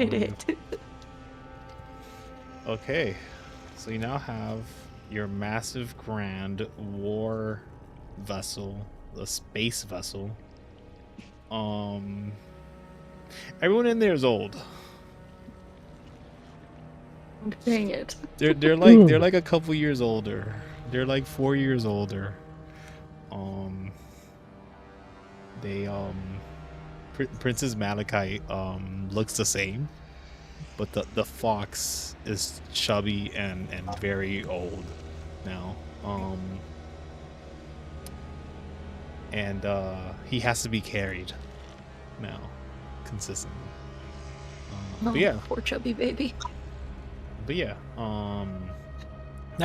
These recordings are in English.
did it. Okay, so you now have your massive grand war vessel, the space vessel. Everyone in there is old. Dang it. They're like a couple years older. They're like 4 years older. They Princess Malachite looks the same, but the fox is chubby and very old now. And he has to be carried now consistently. But yeah, Poor chubby baby. but yeah. Now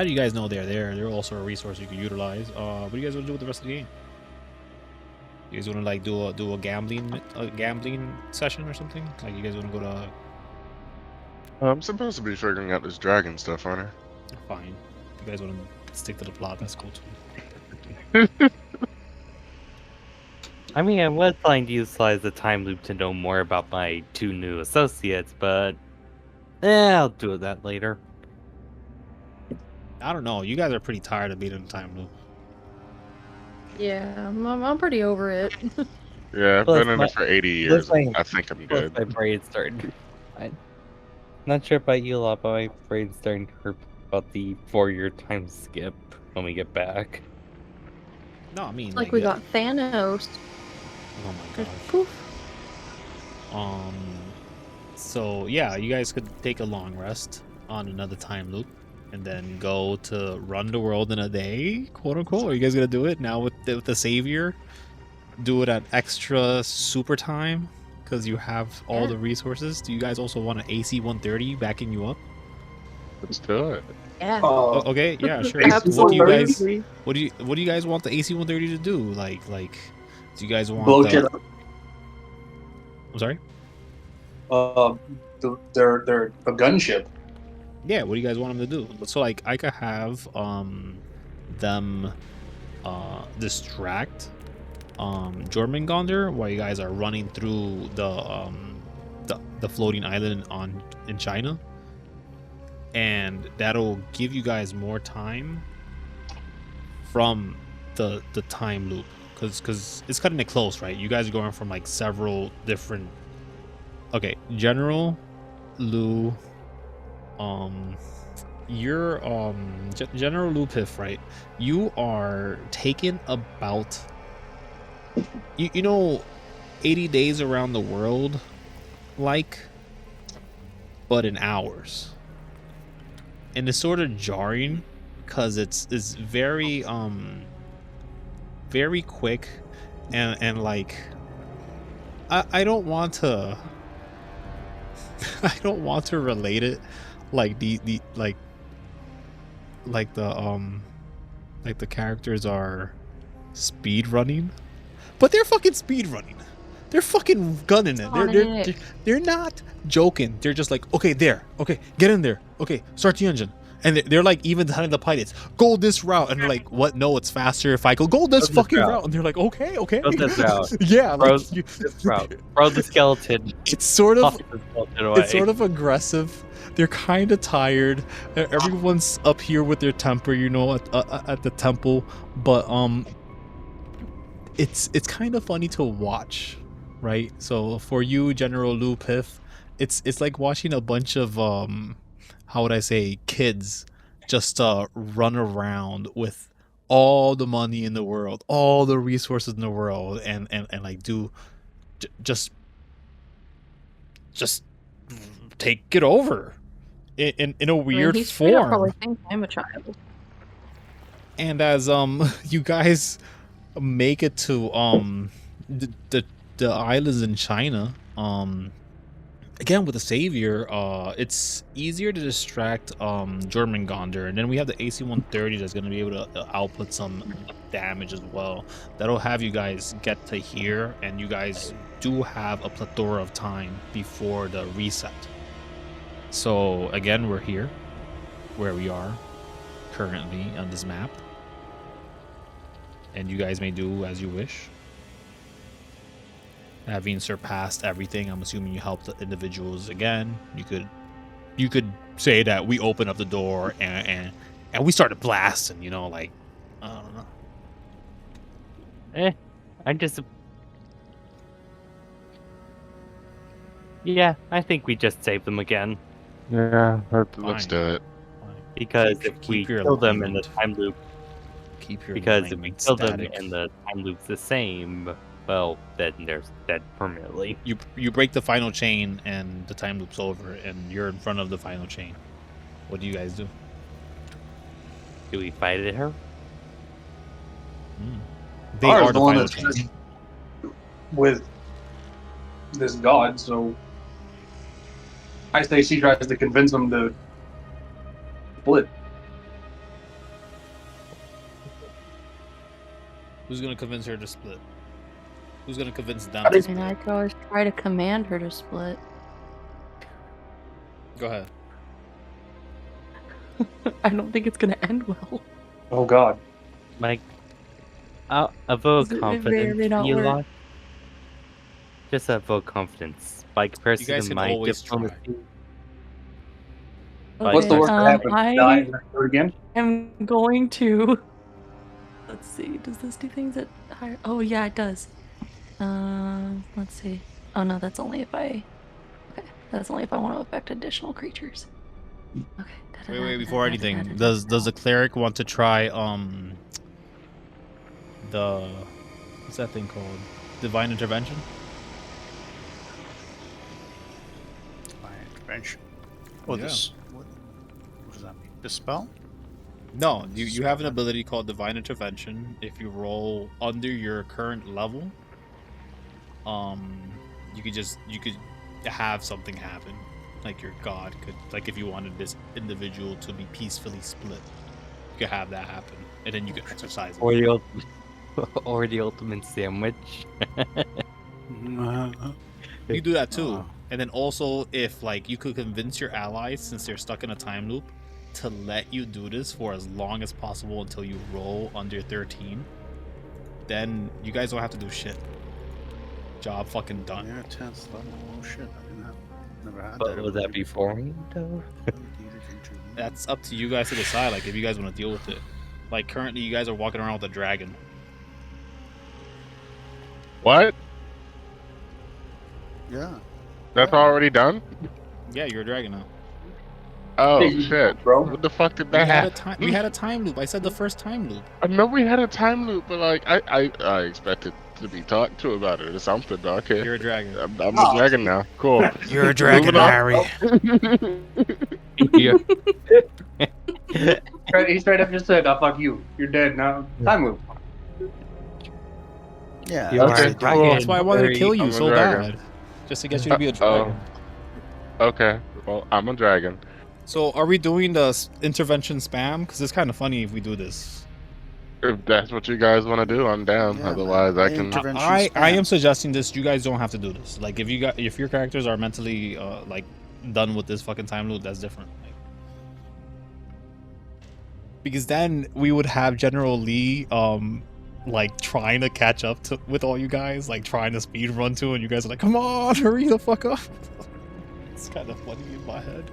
that you guys know they're there, they're also a resource you can utilize. What do you guys want to do with the rest of the game? You guys want to like do a gambling session or something? Like you guys want to go to? I'm supposed to be figuring out this dragon stuff, aren't I? Fine. If you guys want to stick to the plot, that's cool too. I mean, I was planning to utilize the time loop to know more about my 2 new associates, but I'll do that later. I don't know. You guys are pretty tired of being in the time loop. Yeah, I'm pretty over it. Yeah, I've Plus been in my- it for 80 years. my- I think I'm Plus good. my brain's starting. I'm not sure about you a lot, but my brain's starting to hurt about the 4-year time skip when we get back. No, I mean Like we got Thanos. Oh my Just gosh. poof. So yeah, you guys could take a long rest on another time loop and then go to run the world in a day, quote unquote. Are you guys gonna do it now with the savior? Do it at extra super time because you have all the resources. Do you guys also want an AC 130 backing you up? Let's do it. Yeah. Okay, yeah, sure. AC What do you guys 130? what do you guys want the AC 130 to do? Like do you guys want Blow shit up. I'm sorry? They're a gunship. Yeah, what do you guys want them to do? So like I could have them distract Jormungandr while you guys are running through the floating island in China. And that'll give you guys more time from the time loop because it's cutting it close, right? You guys are going from like several different. Okay, General Lu, you're General Lu Piff, right? You are taking about you know 80 days around the world, like, but in hours. And it's sort of jarring because it's very very quick and like I don't want to I don't want to relate it like the characters are speed running, but they're fucking speed running. They're fucking gunning it. They're not joking. They're just like, okay, there. Okay, get in there. Okay, start the engine. And they're like even telling the pilots, go this route. And they're like, what? No, it's faster if I go this fucking route. And they're like, okay. Go this route. Yeah, Bro, like, this route. Bro, the skeleton. It's sort of Toss the skeleton away. it's sort of aggressive. They're kind of tired. Everyone's up here with their temper, you know, at the temple. But it's kind of funny to watch, right? So for you, General Lu Piff, it's like watching a bunch of how would I say, kids just run around with all the money in the world, all the resources in the world, and like do just take it over in a weird He's straight up form. probably thinks I'm a child. And as you guys make it to the islands in China, again with the savior, it's easier to distract Jormungandr, and then we have the AC 130 that's going to be able to output some damage as well. That'll have you guys get to here, and you guys do have a plethora of time before the reset. So again, we're here where we are currently on this map, and you guys may do as you wish. Having surpassed everything, I'm assuming you helped the individuals again. You could say that we opened up the door and we started blasting. You know, like I don't know. I just. Yeah, I think we just save them again. Yeah, let's Fine. do it. Because Keep- if we keep your kill them in the alignment. time loop, Keep your because if we alignment kill them static. and the time loop's the same, well, then they're dead permanently. You break the final chain and the time loop's over and you're in front of the final chain. What do you guys do? Do we fight at her? They Ours are the the one final that's chain. with this god, so I say she tries to convince him to split. Who's gonna convince her to split? Who's gonna convince them I to think- And I split? could always try to command her to split. Go ahead. I don't think it's gonna end well. Oh god. Like, a vote It of may or confidence, may not you work. lot. Just a vote of confidence. By comparison guys to can my always try. diplomacy. Okay, What's the worst that happens? I Die and do it again? am going to. Let's see. Does this do things at higher? Oh yeah, it does. Let's see. Oh no, that's only if I. Okay, that's only if I want to affect additional creatures. Okay. Wait, before anything, does the cleric want to try the what's that thing called? Divine intervention? Divine intervention. Oh, Yeah. this. What does that mean? The spell? No, you have an ability called Divine Intervention. If you roll under your current level, you could have something happen. Like your god could, like if you wanted this individual to be peacefully split, you could have that happen, and then you could exercise Or it. the, or the ultimate sandwich. You do that too. Oh. And then also, if like you could convince your allies, since they're stuck in a time loop, to let you do this for as long as possible until you roll under 13, then you guys don't have to do shit. Job fucking done. Yeah, 10th level. Oh shit, I didn't have. Never had But that. would that be boring though? That's up to you guys to decide, like, if you guys want to deal with it. Like, currently, you guys are walking around with a dragon. What? Yeah. That's already done? Yeah, you're a dragon now. Oh Hey, shit, bro. What the fuck did We that had, happen? we had a time loop. I said the first time loop. I know we had a time loop, but like I expected to be talked to about it or something. But okay, You're a dragon. I'm a dragon now. Cool. You're a dragon, Harry. Yeah. He straight up just said, "Oh fuck you, you're dead now." Time loop. Yeah. You that's are it. a dragon. That's why I wanted to Harry, kill you I'm a so dragon. bad. Just to get you to be a dragon. Okay. Well, I'm a dragon. So, are we doing the intervention spam? Because it's kind of funny if we do this. If that's what you guys want to do, I'm down. Yeah, Otherwise, man. I can. Intervention I spam. am suggesting this. You guys don't have to do this. Like, if your characters are mentally like done with this fucking time loop, that's different. Like, because then we would have General Lee like trying to catch up with all you guys, like trying to speed run to, and you guys are like, "Come on, hurry the fuck up!" It's kind of funny in my head.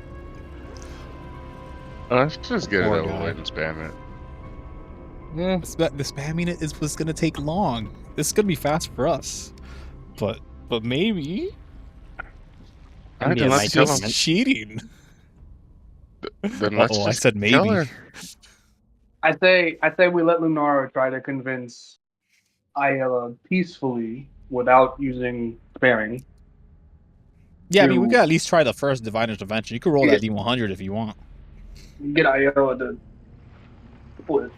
Let's just get it Poor over guy. with and spam it. The spamming it is what's gonna take long. This is gonna be fast for us, but maybe I mean, Then it let's might kill just him. cheating. Then let's Uh-oh, I just said kill maybe. her. I say we let Lunara try to convince Ayala peacefully without using sparing. Yeah, I mean, we You- could at least try the first divine intervention. You could roll that D100 if you want. Get Ayala to split.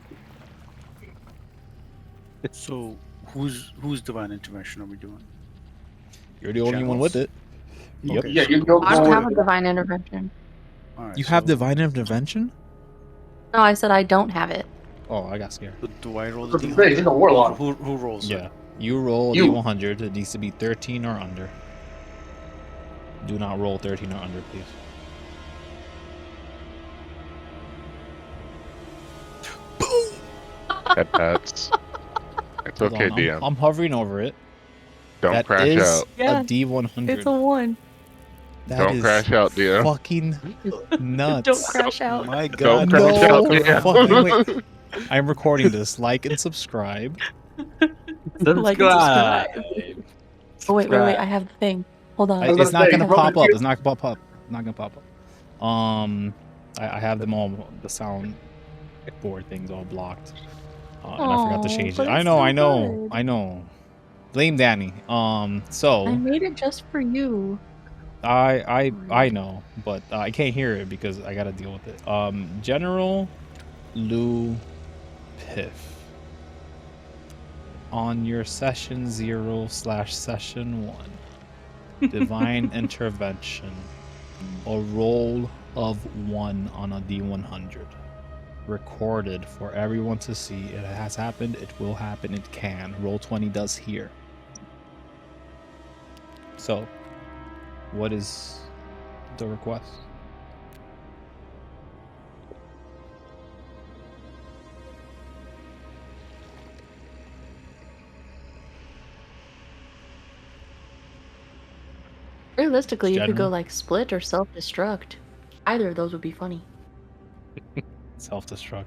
So, whose divine intervention are we doing? You're the only one with it. Yep. Okay, Yeah, so- you go I don't have a forward. divine intervention. All right, You have so divine intervention? No, I said I don't have it. Oh, I got scared. Do I roll the Hey, D100? he's a warlock. Who rolls it? Yeah. You roll You. D100. It needs to be 13 or under. Do not roll 13 or under, please. Head pats. It's Hold okay, on, DM. I'm hovering over it. Don't That crash is out. Yeah, a D100. it's a 1. That Don't is crash out, DM. fucking nuts. Don't crash out. My Don't God. crash out, No DM. fucking way. I'm recording this. Like and subscribe. Like and subscribe. Subscribe. Oh wait, I have the thing. Hold on. was It's gonna not say, gonna you pop probably- up. It's not gonna pop up. Not gonna pop up. I have them all. The sound board things all blocked. And I forgot to Aw, change but it. I it's know. so I know. good. I know. Blame Danny. So I made it just for you. I know, but I can't hear it because I gotta deal with it. General Lou Piff. On your session 0/session 1, divine intervention, a roll of 1 on a D100, recorded for everyone to see. It has happened. It will happen. It can. Roll 20 does here. So, what is the request? Realistically, you could go General? like split or self-destruct. Either of those would be funny. Self-destruct.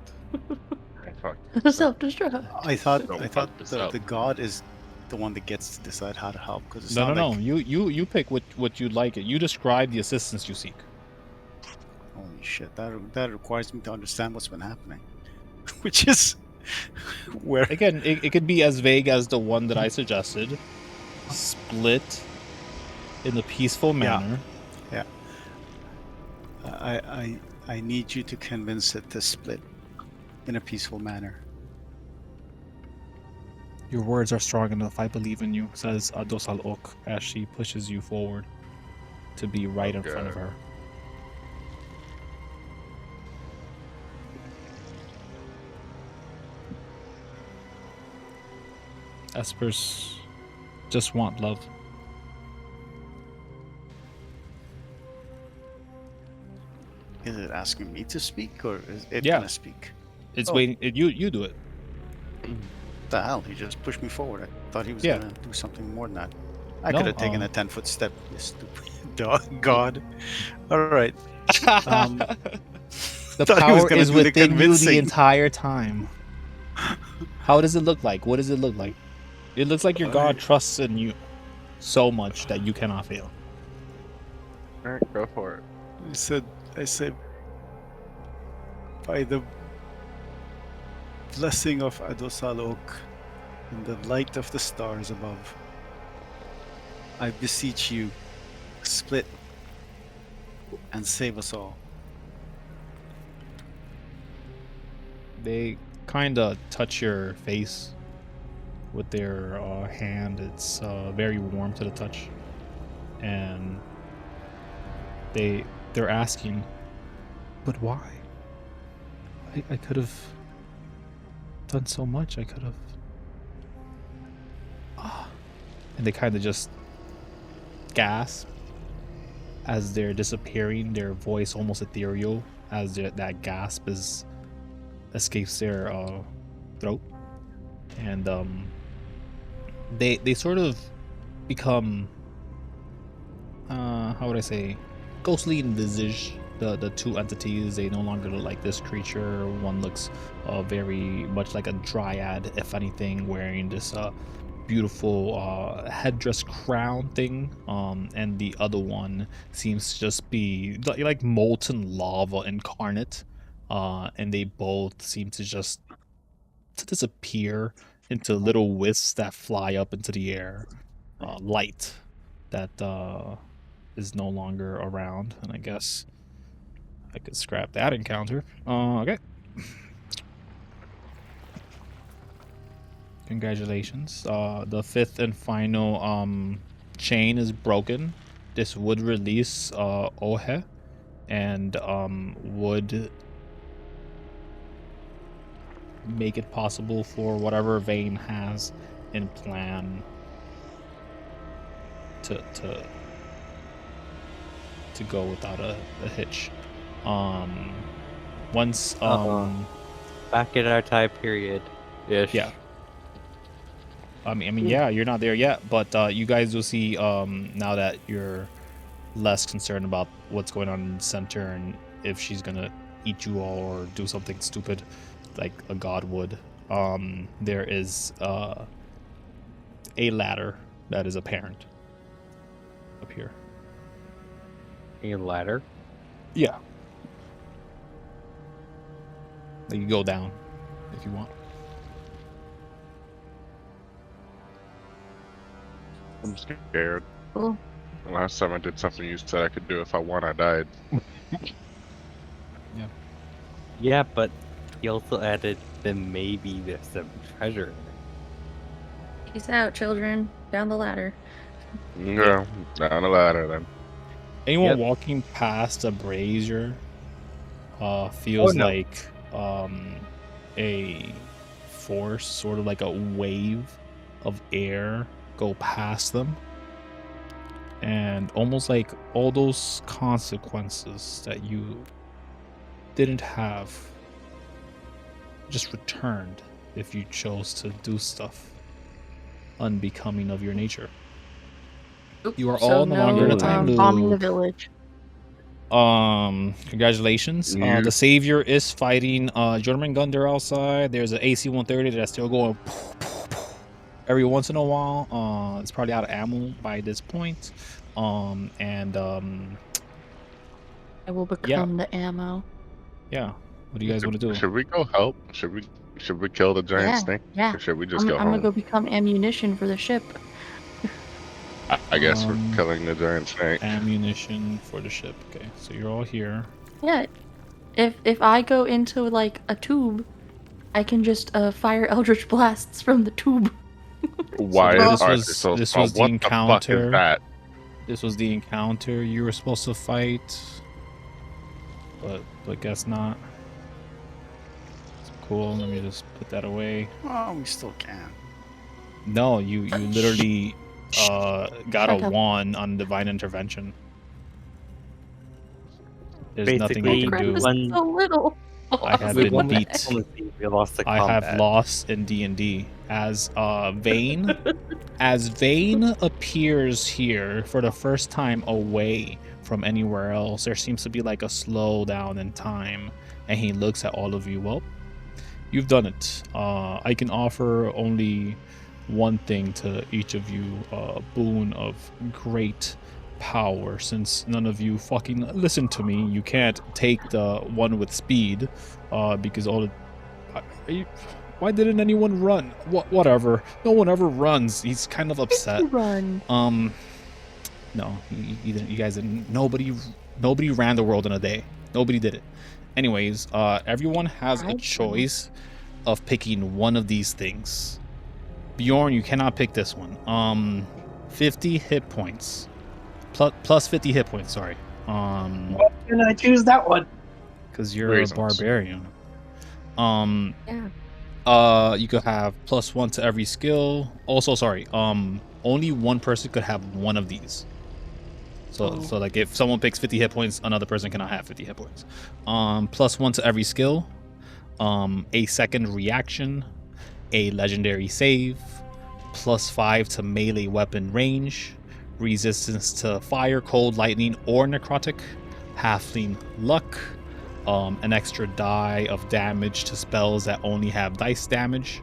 Fuck. Self-destruct. I thought Don't I fuck thought this the, up. the god is the one that gets to decide how to help because it's No. not like, You pick what you'd like it. You describe the assistance you seek. holy shit, that requires me to understand what's been happening, which is where Again, it could be as vague as the one that I suggested. Split in a peaceful manner. I need you to convince it to split in a peaceful manner. Your words are strong enough. I believe in you, says Adosal Ok as she pushes you forward to be right in front of Okay. her. Espers just want love. Is it asking me to speak or is it Yeah. gonna speak? It's Oh. waiting. You do it. What the hell? He just pushed me forward. I thought he was Yeah. gonna do something more than that. I No, could have taken a 10-foot step. You stupid god. All right. Um, The thought he was power gonna is do the within you the convincing. entire time. How does it look like? What does it look like? It looks like your god trusts in you so much that you cannot fail. Alright, go for it. I said, by the blessing of Adosal Oak and the light of the stars above, I beseech you, split and save us all. They kind of touch your face with their hand. It's very warm to the touch, and they're asking, but why? I could have done so much. I could have. And they kind of just gasp as they're disappearing. Their voice almost ethereal as that gasp escapes their throat, and they sort of become how would I say, ghostly in visage. The two entities, they no longer look like this creature. One looks very much like a dryad, if anything, wearing this beautiful headdress crown thing, and the other one seems to just be like molten lava incarnate, and they both seem to just disappear into little wisps that fly up into the air, light that is no longer around. And I guess I could scrap that encounter. Okay. Congratulations. The fifth and final chain is broken. This would release Ohe, and would make it possible for whatever Vane has in plan to go without a hitch. Once Back in our time period ish. Yeah. Yeah, you're not there yet, but you guys will see now that you're less concerned about what's going on in the center and if she's gonna eat you all or do something stupid like a god would. There is a ladder that is apparent up here. A ladder? Yeah. You can go down if you want. I'm scared. Cool. Last time I did something you said I could do if I won, I died. Yeah, but he also added that maybe there's some treasure. Peace out, children. Down the ladder. Yeah, down the ladder then. Anyone Yep. walking past a brazier feels no. like a force, sort of like a wave of air go past them. And almost like all those consequences that you didn't have just returned if you chose to do stuff unbecoming of your nature. You are all no longer in a time loop. Bombing the village. Congratulations. The savior is fighting German Gunder outside. There's an AC-130 that's still going every once in a while. It's probably out of ammo by this point. I will become the ammo. Yeah. What do you guys want to do? Should we go help? Should we kill the giant snake? Yeah. Or should we just I'm go gonna home? go become ammunition for the ship. I guess we're killing the giant snake. Ammunition for the ship. Okay, so you're all here. Yeah. If I go into like a tube, I can just fire eldritch blasts from the tube. Why So is ours so this small? was the What the fuck encounter. is that? This was the encounter you were supposed to fight, but guess not. Cool. Let me just put that away. Well, we still can. No, you literally got Shut a up. 1 on divine intervention. There's nothing Basically, you can do. was When- so little. I have We been won the beat. diplomacy, we lost the I combat. have lost in D&D as Vayne. As Vayne appears here for the first time away from anywhere else, there seems to be like a slowdown in time, and he looks at all of you. Well, you've done it. I can offer only one thing to each of you: a boon of great power. Since none of you fucking listen to me, you can't take the one with speed, because all the. Why didn't anyone run? Whatever. No one ever runs. He's kind of upset. Run. No, you guys didn't. Nobody ran the world in a day. Nobody did it. Anyways, everyone has a choice of picking one of these things. Bjorn, you cannot pick this one. 50 hit points. Plus 50 hit points, sorry. Why can I choose that one? Because you're Reasons. a barbarian. Yeah. You could have +1 to every skill. Also, sorry, only one person could have one of these. So like if someone picks 50 hit points, another person cannot have 50 hit points. +1 to every skill. A second reaction, a legendary save, +5 to melee weapon range, resistance to fire, cold, lightning, or necrotic, halfling luck, an extra die of damage to spells that only have dice damage,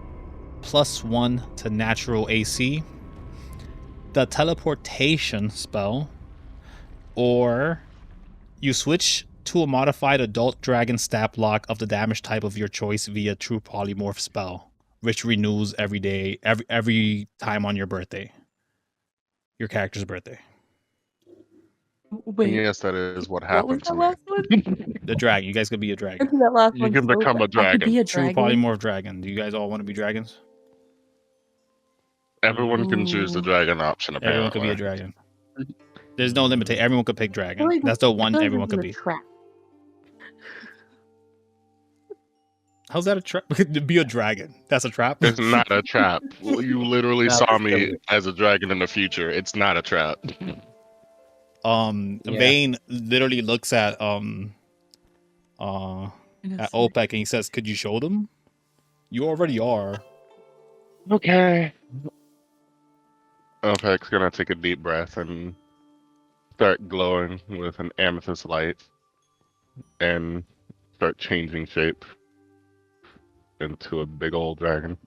+1 to natural AC, the teleportation spell, or you switch to a modified adult dragon stat block of the damage type of your choice via true polymorph spell, which renews every day, every time on your birthday. Your character's birthday. Wait. Yes, that is what What was happened that to me. last one? The dragon. You guys could be a dragon. That last You one can so become a bad. I could dragon. be a True dragon. polymorph dragon. Do you guys all want to be dragons? Everyone can choose the Ooh. dragon option, apparently. Everyone could be a dragon. There's no limit. Everyone could pick I dragon. feel like- That's the I one feel like everyone this could is be. a trap. How's that a trap? Be a dragon. That's a trap. It's not a trap. You literally Not saw the me silly. as a dragon in the future. It's not a trap. Yeah. Vayne literally looks at OPEC and he says, "Could you show them? You already are." Okay. Opek's gonna take a deep breath and start glowing with an amethyst light and start changing shape into a big old dragon.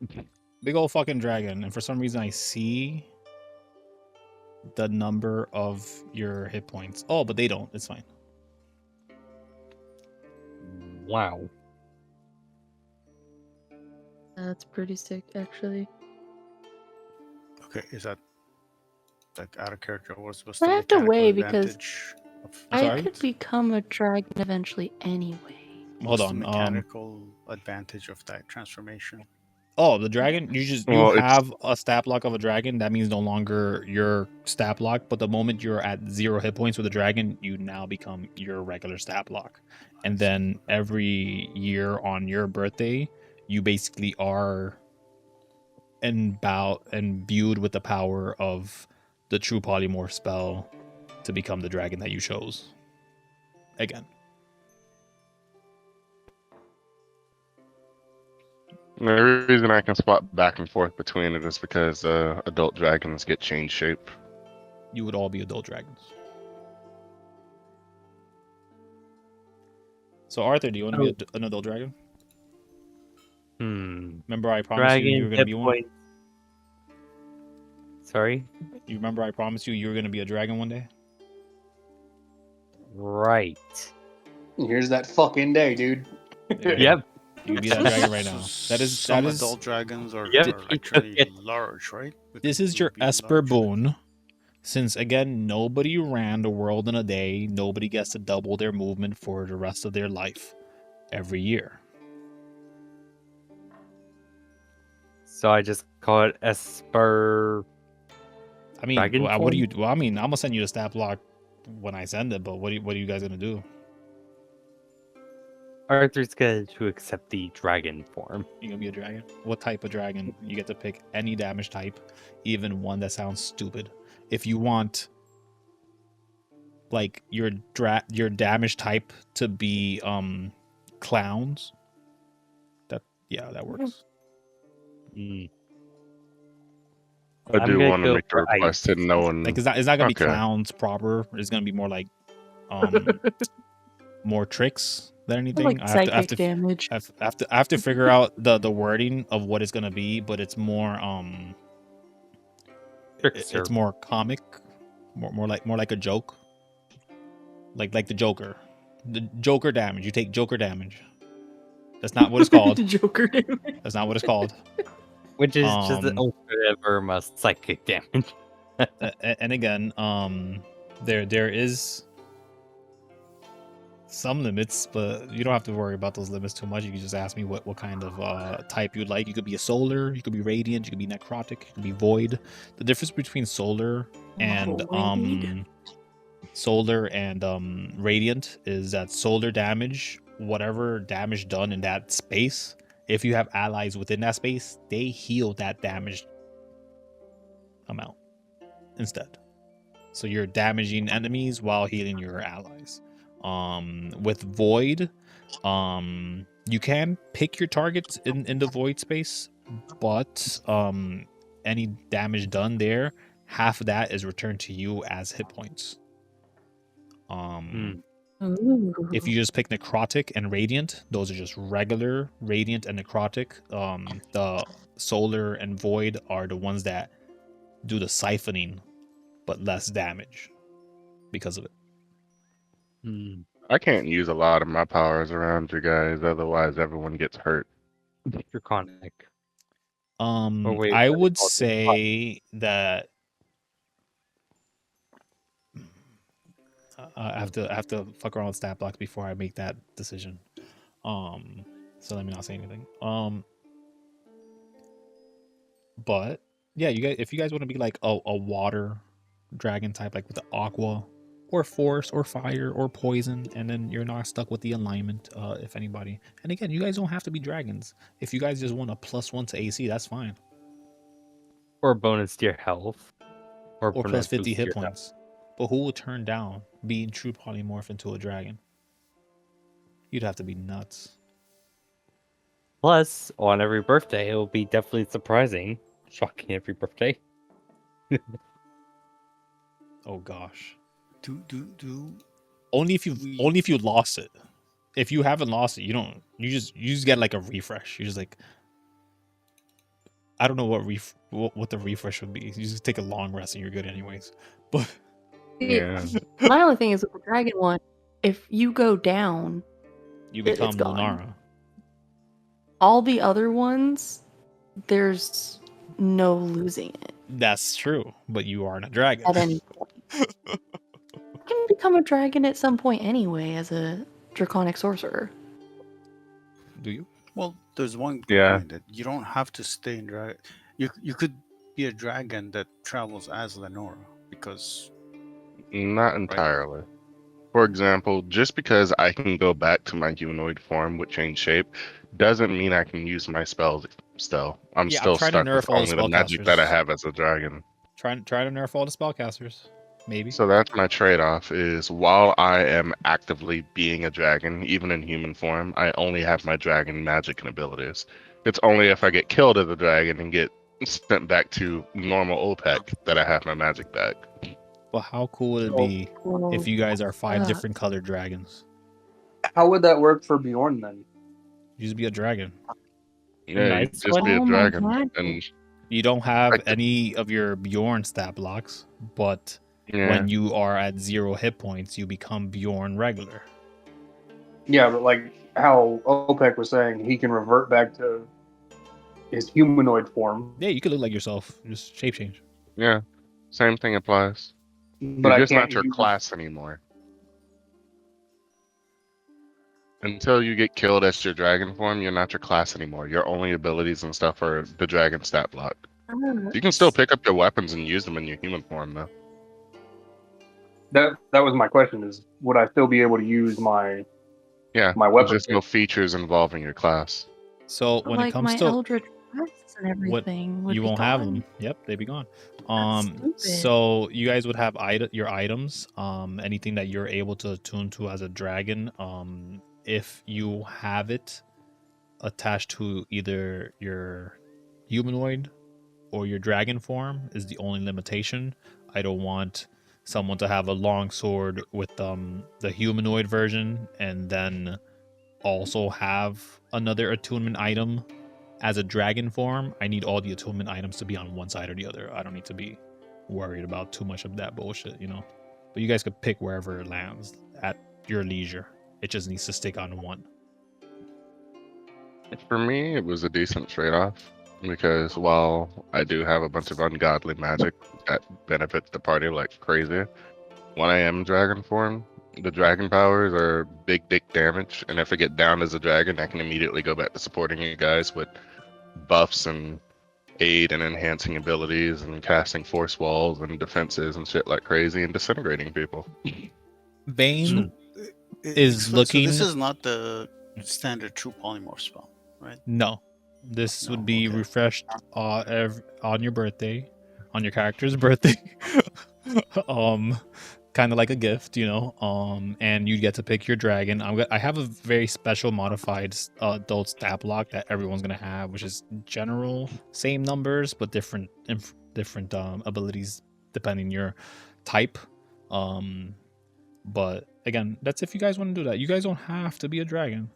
Big old fucking dragon. And for some reason, I see the number of your hit points. Oh, but they don't. It's fine. Wow. That's pretty sick, actually. Okay, is that like out of character? What's the I have to mechanical weigh because advantage of I Sorry? could become a dragon eventually anyway. Hold what's the on. mechanical advantage of that transformation? Oh, the dragon. You Well, it's- have a stat block of a dragon. That means no longer your stat block. But the moment you're at 0 hit points with a dragon, you now become your regular stat block. And then every year on your birthday, you basically are imbued with the power of the true polymorph spell to become the dragon that you chose. Again. The reason I can swap back and forth between it is because adult dragons get change shape. You would all be adult dragons. So Arthur, do you want to be an adult dragon? Remember I promised you were going to be one? Sorry? You remember I promised you were going to be a dragon one day? Right. Here's that fucking day, dude. Yep. You can be that dragon right now. Some adult dragons are, Yep, are he took actually it. large, right? This is your Esper boon. Since again, nobody ran the world in a day, nobody gets to double their movement for the rest of their life every year. So I just call it Esper. I mean, Dragon what do you? form? Well, I mean, I'm gonna send you a stat block when I send it. But what are you guys gonna do? Arthur's going to accept the dragon form. You gonna be a dragon? What type of dragon? You get to pick any damage type, even one that sounds stupid. If you want, like your damage type to be clowns, that works. I I'm do gonna want to go make a for ice. request and no one. Like it's not gonna be Okay. clowns proper. It's gonna be more like more tricks than anything. Like I have psychic to damage. I have to figure out the wording of what it's gonna be, but it's more Trickster. it's more comic, more like a joke, like the Joker, the Joker damage. You take Joker damage. That's not what it's called. Joker damage. That's not what it's called. Which is just the alternative Irma psychic damage. And again, there is some limits, but you don't have to worry about those limits too much. You can just ask me what kind of type you'd like. You could be a solar, you could be radiant, you could be necrotic, you could be void. The difference between solar and radiant is that solar damage, whatever damage done in that space, if you have allies within that space, they heal that damage amount instead. So you're damaging enemies while healing your allies. With void, you can pick your targets in the void space, but any damage done there, half of that is returned to you as hit points. If you just pick necrotic and radiant, those are just regular radiant and necrotic. The solar and void are the ones that do the siphoning, but less damage because of it. I can't use a lot of my powers around you guys, otherwise everyone gets hurt. Draconic. I wait, what is would it called? say that I have to fuck around with stat blocks before I make that decision. So let me not say anything. But yeah, you guys, if you guys want to be like a water dragon type, like with the aqua or force or fire or poison, and then you're not stuck with the alignment, if anybody. And again, you guys don't have to be dragons. If you guys just want a +1 to AC, that's fine. Or bonus to your health. Or plus bonus 50 boost to hit your health. points. But who would turn down being true polymorph into a dragon? You'd have to be nuts. Plus, on every birthday, it will be definitely surprising. Shocking every birthday. Oh gosh. Do Only if you we- only if you lost it. If you haven't lost it, you don't. You just get like a refresh. You just like. I don't know what the refresh would be. You just take a long rest and you're good anyways. But Yeah. My only thing is with the dragon one, if you go down, you It's become gone. Lunara. all the other ones, there's no losing it That's true, but you aren't a dragon. at any point. You can become a dragon at some point anyway as a draconic sorcerer. Do you? Well, there's one good Yeah. point that you don't have to stay in dragon. You could be a dragon that travels as Lenora because Not entirely. For example, just because I can go back to my humanoid form with change shape doesn't mean I can use my spells still. I'm Yeah, I'm still trying to stuck with nerf all the only the magic that I spellcasters. have as a dragon. Try to nerf all the spellcasters. Maybe. So that's my trade-off is while I am actively being a dragon, even in human form, I only have my dragon magic and abilities. It's only if I get killed as a dragon and get sent back to normal OPEC that I have my magic back. Well, how cool would it So- be Well, if you guys are 5 fuck. different colored dragons? How would that work for Bjorn then? You just be a dragon. Yeah, you Nice just be a one. Oh my dragon. God. And You don't have Like the- any of your Bjorn stat blocks, but yeah, when you are at 0 hit points, you become Bjorn regular. Yeah, but like how OPEC was saying, he can revert back to his humanoid form. Yeah, you could look like yourself. Just shape change. yeah, same thing applies. But You're I just can't not your use- class anymore. Until you get killed as your dragon form, you're not your class anymore. Your only abilities and stuff are the dragon stat block. You can still pick up your weapons and use them in your human form, though. That was my question: is would I still be able to use my Yeah, my there's weapon? just no features involving your class. So But when it like comes my to eldritch blasts and everything would you be won't have gone. them. Yep, they be gone. stupid. So you guys would have your items, anything that you're able to attune to as a dragon. If you have it attached to either your humanoid or your dragon form, is the only limitation. I don't want someone to have a long sword with the humanoid version and then also have another attunement item as a dragon form. I need all the attunement items to be on one side or the other. I don't need to be worried about too much of that bullshit, you know. But you guys could pick wherever it lands at your leisure. It just needs to stick on one. For me, it was a decent trade-off because while I do have a bunch of ungodly magic that benefits the party like crazy, when I am dragon form, the dragon powers are big dick damage, and if I get down as a dragon, I can immediately go back to supporting you guys with buffs and aid and enhancing abilities and casting force walls and defenses and shit like crazy and disintegrating people. Bane I- is so looking. this is not the standard true polymorph spell, right? No, this would No, be okay. refreshed on your birthday, on your character's birthday. Kind of like a gift, you know. And you get to pick your dragon. I have a very special modified adult stat block that everyone's gonna have, which is general, same numbers but different abilities depending your type. But again, that's if you guys want to do that. You guys don't have to be a dragon.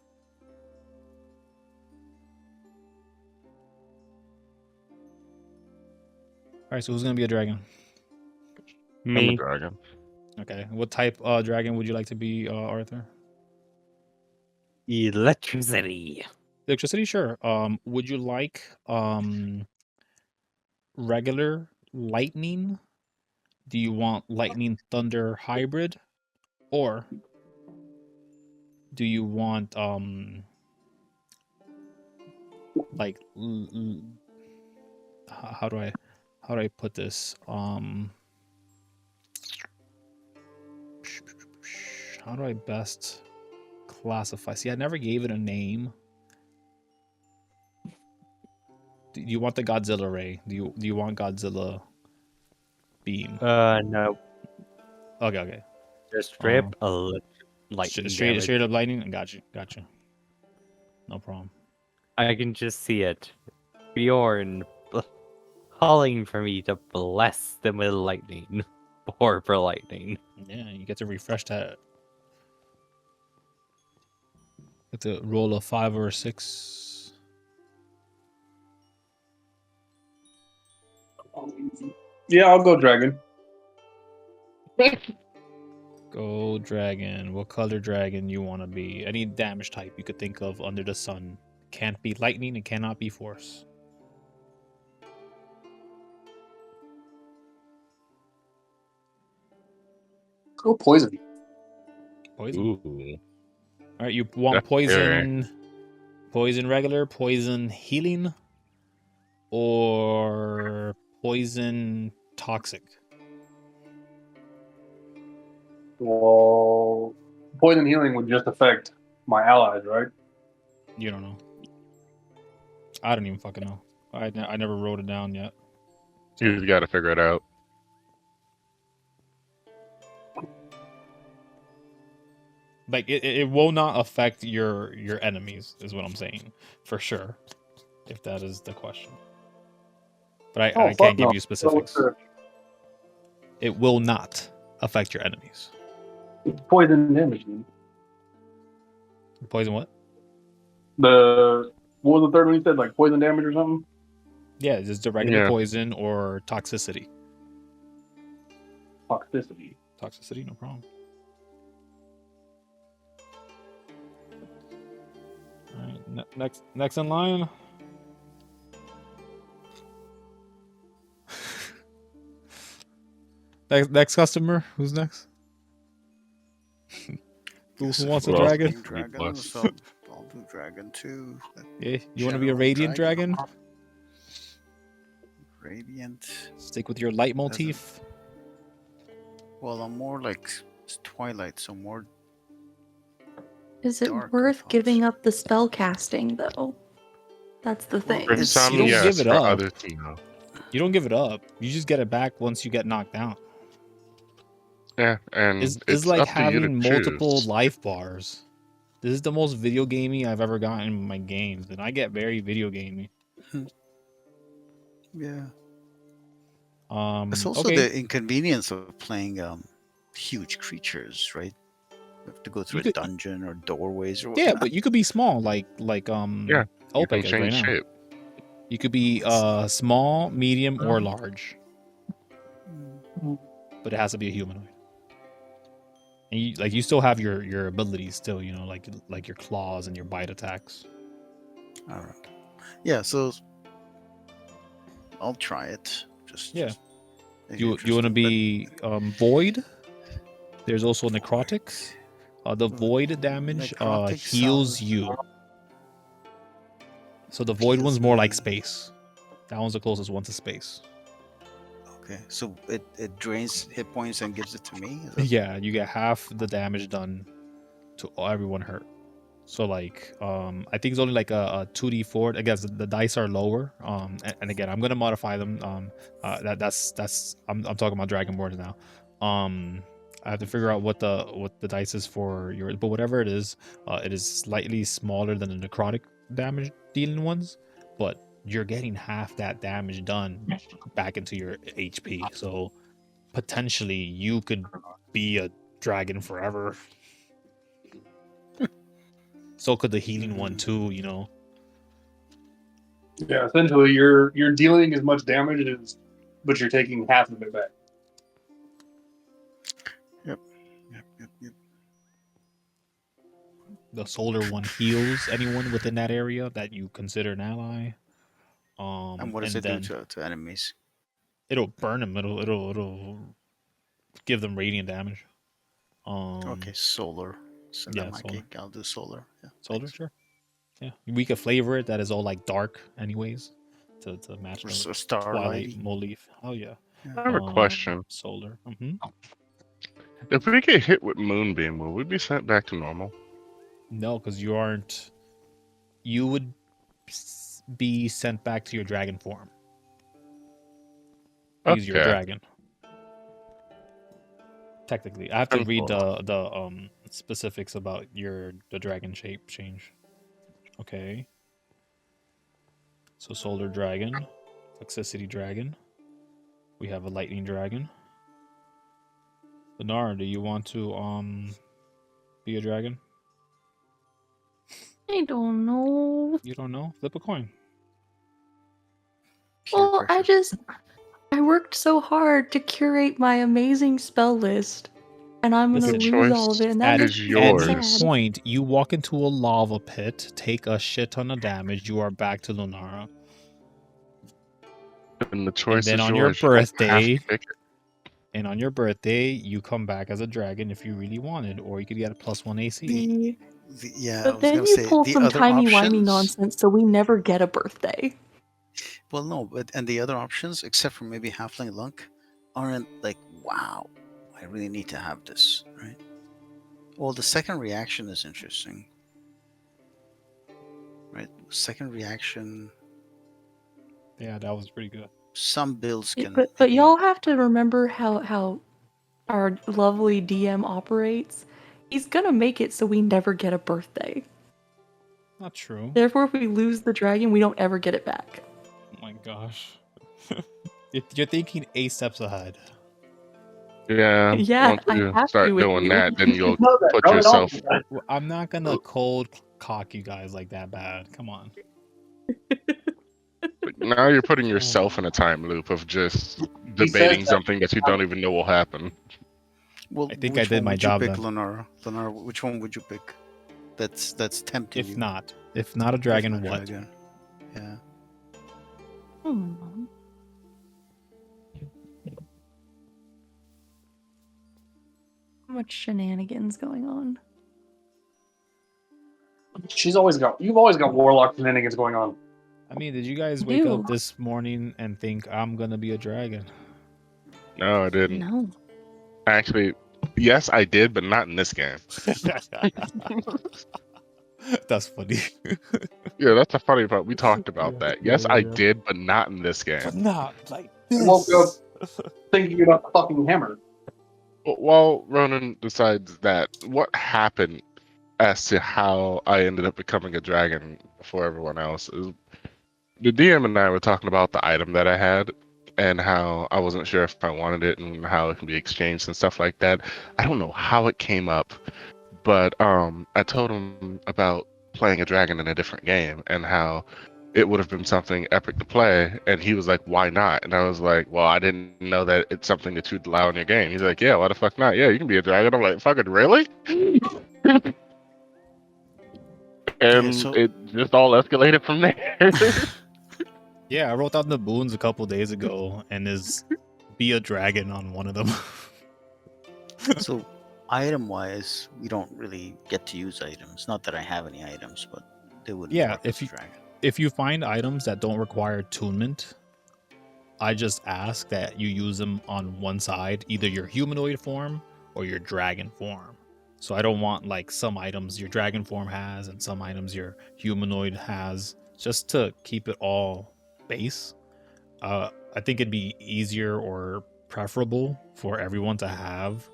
All right, so who's gonna be a dragon? I'm a Me. dragon. Okay, what type dragon would you like to be, Arthur? Electricity. Electricity, sure. Would you like regular lightning? Do you want lightning thunder hybrid, or do you want like how do I put this? How do I best classify? See, I never gave it a name. Do you want the Godzilla ray? Do you want Godzilla beam? No. Okay. Just straight up lightning damage. Straight up lightning. Got you. No problem. I can just see it. Bjorn calling for me to bless them with lightning. Or for lightning. Yeah, you get to refresh that. Get to roll a 5 or a 6. Yeah, I'll go dragon. Go dragon. What color dragon you want to be? Any damage type you could think of under the sun. Can't be lightning and cannot be force. Go poison. Poison. Ooh. All right, you want That's poison? Poison regular, poison healing, or poison toxic? Well, poison healing would just affect my allies, right? You don't know. I don't even fucking know. I never wrote it down yet. You just got to figure it out. Like it will not affect your enemies, is what I'm saying, for sure. If that is the question, but I can't give you specifics. It will not affect your enemies. It's poison damage. Dude. Poison what? What was the third one you said? Like poison damage or something? Yeah, just the regular Yeah. poison or toxicity. Toxicity. Toxicity, no problem. All right, next in line. next customer. Who's next? Who wants a Well, dragon? Dragon, Plus. so I'll do dragon too. Yeah, you want to be a General radiant dragon? Radiant. Stick with your light motif. Well, I'm more like Twilight, so more. Is it Dark worth thoughts. giving up the spell casting though? That's the thing. For It's- some, you don't yes. give it For up. others, no. You don't give it up. You just get it back once you get knocked down. Yeah, and It's like up to you to having multiple choose. life bars. This is the most video gamey I've ever gotten in my games, and I get very video gamey. Yeah. It's also Okay. the inconvenience of playing huge creatures, right? You have to go through You a could- dungeon or doorways or Yeah, whatnot. but you could be small, like Yeah, You Opec can is change right now. shape. You could be small, medium, or large, but it has to be a humanoid. And you still have your abilities still, you know, like your claws and your bite attacks. All right. Yeah, so I'll try it. Yeah. make it You want to interesting, be void? There's also necrotics. The void damage Necrotic heals sounds- you. So the void Heals one's more like me. space. That one's the closest one to space. Okay, so it drains hit points and gives it to me? Is that- Yeah, you get half the damage done to everyone hurt. So like, I think it's only like a 2d4. Again, the dice are lower. And again, I'm gonna modify them. That's I'm talking about Dragonborn now. I have to figure out what the dice is for your, but whatever it is slightly smaller than the necrotic damage dealing ones, but you're getting half that damage done back into your HP. So potentially you could be a dragon forever. So could the healing one too, you know. Yeah, essentially, you're dealing as much damage as, but you're taking half of it back. Yep. The solar one heals anyone within that area that you consider an ally. And what does it do to enemies? It'll burn them. It'll give them radiant damage. Okay, solar. So yeah, in my solar. case, I'll do solar. Yeah. Solar, thanks. sure. Yeah, we could flavor it that is all like dark, anyways, to match Or the starlight. twilight motif. Oh yeah. I have a question. Solar. If we get hit with Moonbeam, will we be sent back to normal? No, because you aren't. You would be sent back to your dragon form. Because you're a Okay. dragon. Technically, I have to read the specifics about the dragon shape change. Okay. So solar dragon. Toxicity dragon. We have a lightning dragon. Lunara, do you want to be a dragon? I don't know. You don't know? Flip a coin. Peer Well, pressure. I worked so hard to curate my amazing spell list, and I'm gonna Listen, lose all of it, and that At makes me any yours. sad. point, you walk into a lava pit, take a shit ton of damage, you are back to Lunara. And the And choice then is on your yours. You don't have to birthday, pick it. and on your birthday, you come back as a dragon if you really wanted, or you could get a +1 AC. Yeah, I But was then gonna you say pull the some other timey-wimey options. nonsense, so we never get a birthday. Well, no, but and the other options, except for maybe halfling luck, aren't like wow. I really need to have this, right? Well, the second reaction is interesting, right? Second reaction. Yeah, that was pretty good. Some builds can. But maybe- y'all have to remember how our lovely DM operates. He's gonna make it so we never get a birthday. Not true. Therefore, if we lose the dragon, we don't ever get it back. Oh my gosh. You're thinking 8 steps ahead. Yeah. Yeah, Once I you have start to with doing you. that, then you'll know that, put bro. It all- yourself. Well, I'm not gonna cold cock you guys like that bad. Come on. Now you're putting yourself in a time loop of just He says debating that. something that you don't even know will happen. Well, I think which I did one my would job you pick, then. Lenora? Lenora, which one would you pick? That's tempting you. If not a If dragon, not what? dragon. Yeah. Hmm. How much shenanigans going on? You've always got warlock shenanigans going on. I mean, did you guys I wake do. up this morning and think I'm gonna be a dragon? No, I didn't. No. Actually, yes, I did, but not in this game. That's funny. Yeah, that's the funny part. We talked about Yeah, that. yeah, Yes, yeah, I yeah. did, but not in this game. But not like I woke this. Thinking about the fucking hammer. While Ronan decides that, what happened as to how I ended up becoming a dragon before everyone else is the DM and I were talking about the item that I had and how I wasn't sure if I wanted it and how it can be exchanged and stuff like that. I don't know how it came up, but I told him about playing a dragon in a different game and how it would have been something epic to play, and he was like, why not? And I was like, well, I didn't know that it's something that you'd allow in your game. He's like, yeah, why the fuck not? Yeah, you can be a dragon. I'm like, fucking really? And so- it just all escalated from there. Yeah, I wrote down the boons a couple days ago, and is be a dragon on one of them. So, item-wise, we don't really get to use items. Not that I have any items, but they would. Yeah, if you find items that don't require attunement, I just ask that you use them on one side, either your humanoid form or your dragon form. So I don't want like some items your dragon form has and some items your humanoid has, just to keep it all base. I think it'd be easier or preferable for everyone to have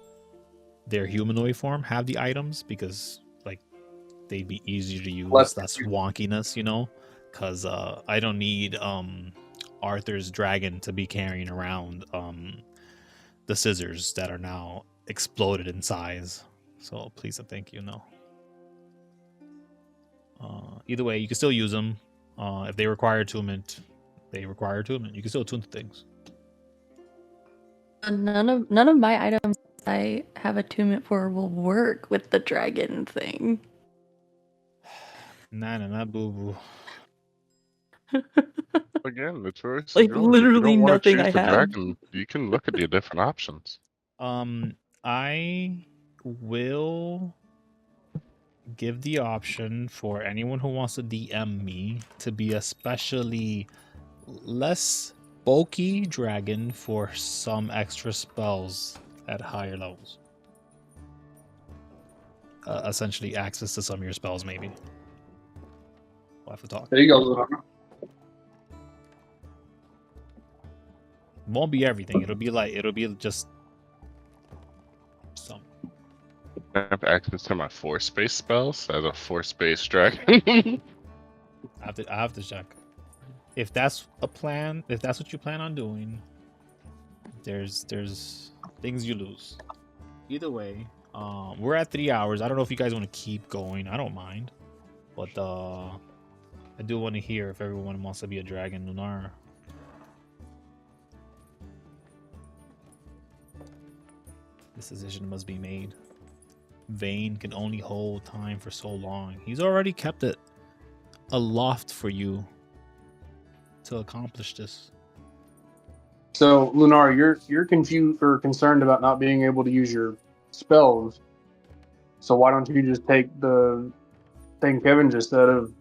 their humanoid form have the items, because like they'd be easier to use, Less less wonkiness, you know. Because I don't need Arthur's dragon to be carrying around the scissors that are now exploded in size. So please and thank you, no. Either way, you can still use them. If they require attunement, they require attunement. You can still attune to things. None of my items I have attunement for will work with the dragon thing. Nah, boo boo. Again, the choice is Like, yours. If you literally don't want to nothing choose I the have. dragon, you can look at the different options. I will give the option for anyone who wants to DM me to be especially less bulky dragon for some extra spells at higher levels. Essentially access to some of your spells, maybe. We'll have to talk. There you go, Lunara. Won't be everything. It'll be just some. I have access to my force space spells as a force space dragon. I have to check. if that's a plan, if that's what you plan on doing, there's things you lose. Either way, we're at 3 hours. I don't know if you guys want to keep going. I don't mind, but I do want to hear if everyone wants to be a dragon. Lunara. This decision must be made. Vane can only hold time for so long. He's already kept it aloft for you to accomplish this. So, Lunara, you're confused or concerned about not being able to use your spells. So why don't you just take the thing Kevin just said of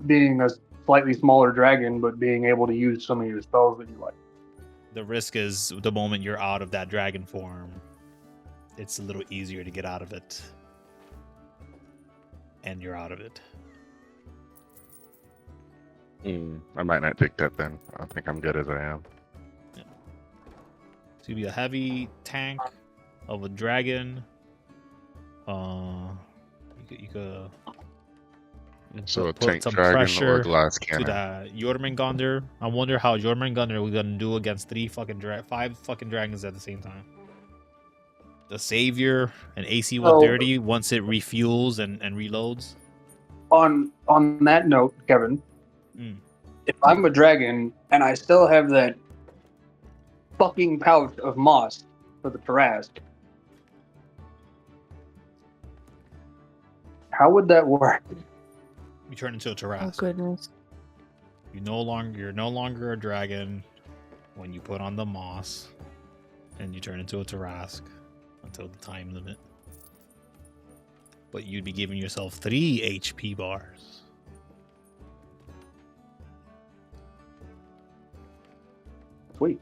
being a slightly smaller dragon, but being able to use some of your spells that you like? The risk is the moment you're out of that dragon form, it's a little easier to get out of it. And you're out of it. I might not take that then. I think I'm good as I am. Yeah. So you'll be a heavy tank of a dragon. You could So a put tank some dragon or pressure a glass to cannon. that Jormungandr. I wonder how Jormungandr was gonna do against five fucking dragons at the same time. The Savior and AC 130 once it refuels and reloads. On that note, Kevin, if I'm a dragon and I still have that fucking pouch of moss for the Tarask, how would that work? You turn into a Oh Tarask. goodness. You're no longer a dragon when you put on the moss and you turn into a Tarask until the time limit. But you'd be giving yourself 3 HP bars. Wait.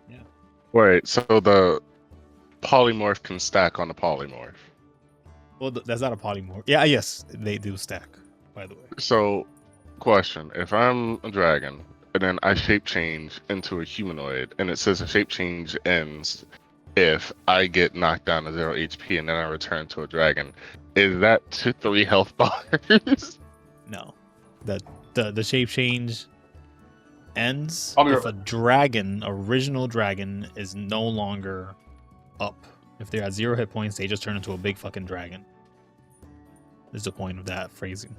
Yeah. Wait, so the polymorph can stack on the polymorph. Well, that's not a polymorph. Yeah, yes, they do stack, by the way. So, question: if I'm a dragon and then I shape change into a humanoid, and it says the shape change ends if I get knocked down to 0 HP and then I return to a dragon, is that 3 health bars? No. The shape change ends I'll be if right a dragon, original dragon, is no longer up. If they're at 0 hit points, they just turn into a big fucking dragon. Is the point of that phrasing.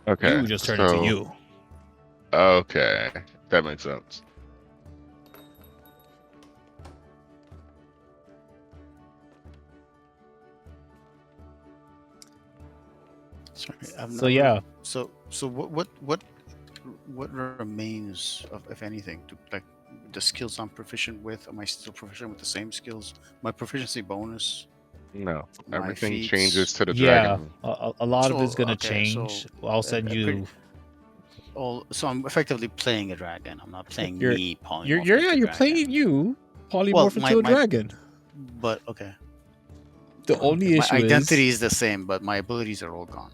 Okay. You just turn so- into you. Okay, that makes sense. Sorry, So yeah, So what remains of, if anything, to like the skills I'm proficient with? Am I still proficient with the same skills? My proficiency bonus. No, My everything feats. changes to the yeah, dragon. a lot of So, it's gonna okay, change. so, I'll send a you. pretty- So I'm effectively playing a dragon. I'm not playing You're- me polymorph. You're into you're dragon. playing you polymorph my- into a my- dragon. But okay. The only My issue identity is is the same, but my abilities are all gone.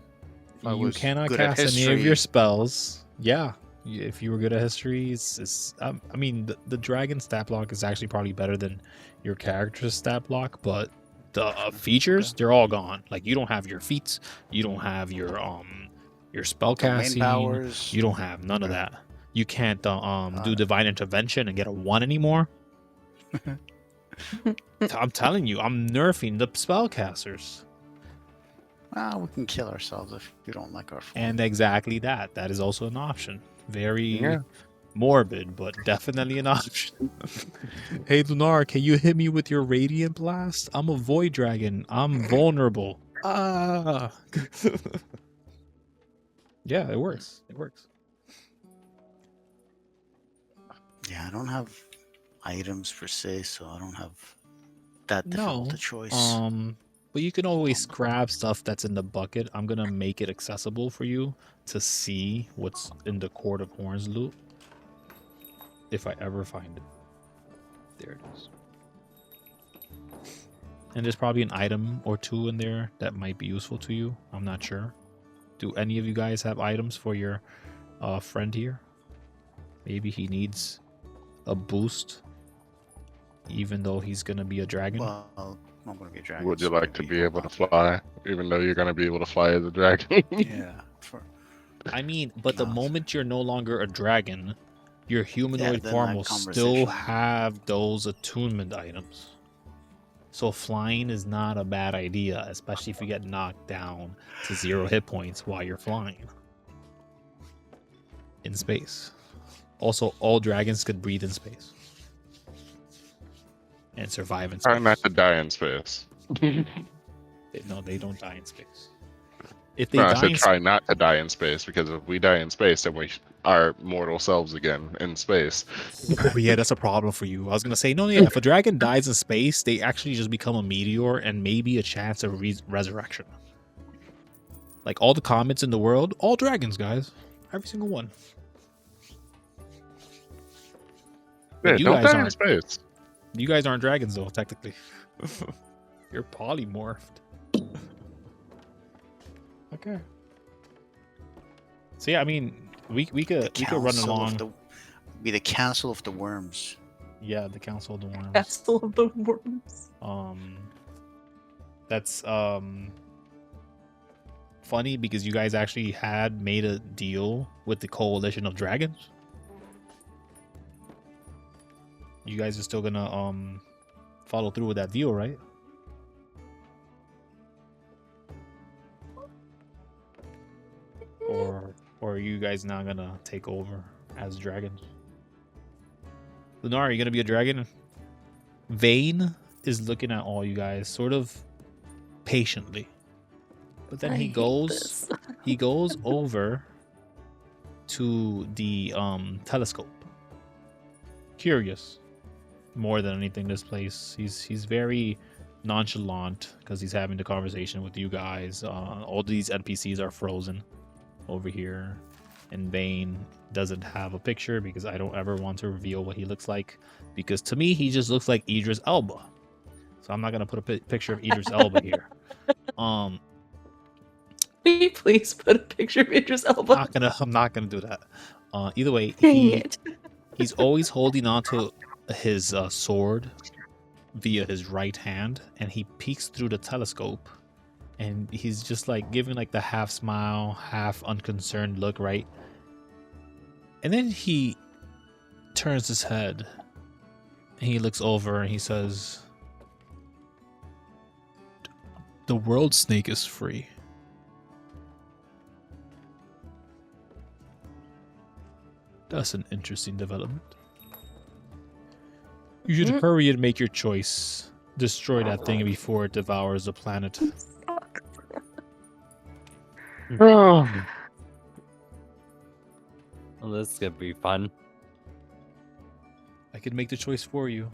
If I you was cannot good at cast any of your history- spells. Yeah, if you were good at history, I mean, the dragon stat block is actually probably better than your character's stat block, but the features, they're all gone. Like, you don't have your feats, you don't have your spell Domain casting, powers. you don't have none of Okay. that. You can't do divine intervention and get a 1 anymore. I'm telling you, I'm nerfing the spellcasters. Well, we can kill ourselves if we don't like our form. And exactly that. That is also an option. Very Yeah. morbid, but definitely an option. Hey, Lunar, can you hit me with your Radiant Blast? I'm a Void Dragon. I'm vulnerable. Ah. Yeah, it works. It works. Yeah, I don't have items per se, so I don't have that difficult No. a choice. But you can always grab stuff that's in the bucket. I'm gonna make it accessible for you to see what's in the Court of Horns loot. If I ever find it. There it is. And there's probably an item or two in there that might be useful to you. I'm not sure. Do any of you guys have items for your friend here? Maybe he needs a boost, even though he's gonna be a dragon. Well, I'm gonna be a dragon. Would you so like to maybe be hold able to on. fly, even though you're going to be able to fly as a dragon? Yeah. I mean, but the Not. moment you're no longer a dragon, your humanoid then form that will still conversation. have those attunement items. So flying is not a bad idea, especially if you get knocked down to 0 hit points while you're flying in space. Also, all dragons could breathe in space and survive in Try space. not to die in space. No, they don't die in space. If they No, I die said in try not to die in space, because if we die in space, then we are mortal selves again in space. Oh yeah, that's a problem for you. I was gonna say no. Yeah, if a dragon dies in space, they actually just become a meteor and maybe a chance of resurrection. Like all the comets in the world, all dragons, guys, every single one. Yeah, But you don't guys die in aren't. space. You guys aren't dragons though, technically. You're polymorphed. Okay. So yeah, I mean, we could run along. Be the council of the worms. Yeah, the Council of the Worms. Castle of the Worms. That's funny because you guys actually had made a deal with the Coalition of Dragons. You guys are still gonna follow through with that deal, right? Or are you guys now gonna take over as dragons? Lunara, are you gonna be a dragon? Vane is looking at all you guys sort of patiently. But then I he hate goes this. he goes over to the telescope. Curious. More than anything, this place. He's very nonchalant because he's having the conversation with you guys. All these NPCs are frozen over here. And Vane doesn't have a picture because I don't ever want to reveal what he looks like. Because to me, he just looks like Idris Elba. So I'm not gonna put a picture of Idris Elba here. Will you please put a picture of Idris Elba? I'm not gonna do that. Either way, Dang it. he's always holding onto his sword via his right hand, and he peeks through the telescope, and he's just like giving like the half smile, half unconcerned look, right? And then he turns his head and he looks over and he says, "The world snake is free." That's an interesting development. You should hurry and make your choice. Destroy that thing before it devours the planet. Oh. Well, this is gonna be fun. I could make the choice for you.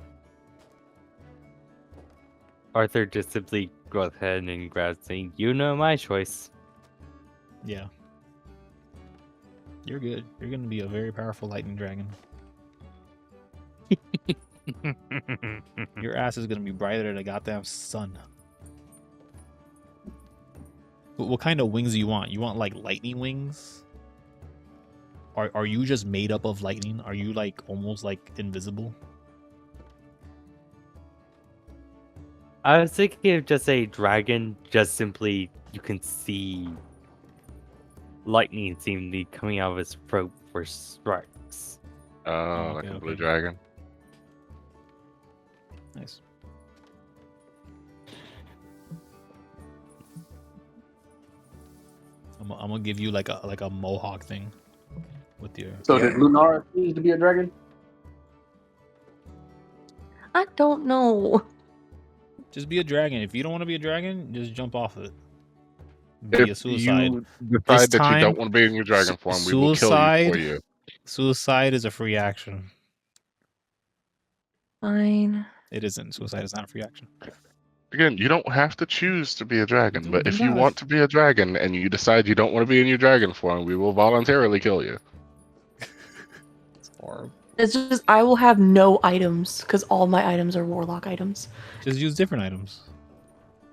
Arthur just simply goes ahead and grabs saying, "You know my choice." Yeah. You're good. You're gonna be a very powerful lightning dragon. Your ass is gonna be brighter than a goddamn sun. What kind of wings do you want? You want like lightning wings? Are you just made up of lightning? Are you like almost like invisible? I was thinking of just a dragon, just simply you can see lightning seem to be coming out of his throat for strikes. Oh, like Okay, a blue okay. dragon. Nice. I'm gonna give you like a mohawk thing with your. So did Lunara choose to be a dragon? I don't know. Just be a dragon. If you don't want to be a dragon, just jump off of it. Be a If suicide. you This decide that you time, don't want to be in your dragon form, we will kill you for you. Suicide is a free action. Fine. It isn't. Suicide is not a free action. Again, you don't have to choose to be a dragon, Do but if you not. want to be a dragon and you decide you don't want to be in your dragon form, we will voluntarily kill you. It's horrible. It's just I will have no items because all my items are warlock items. Just use different items.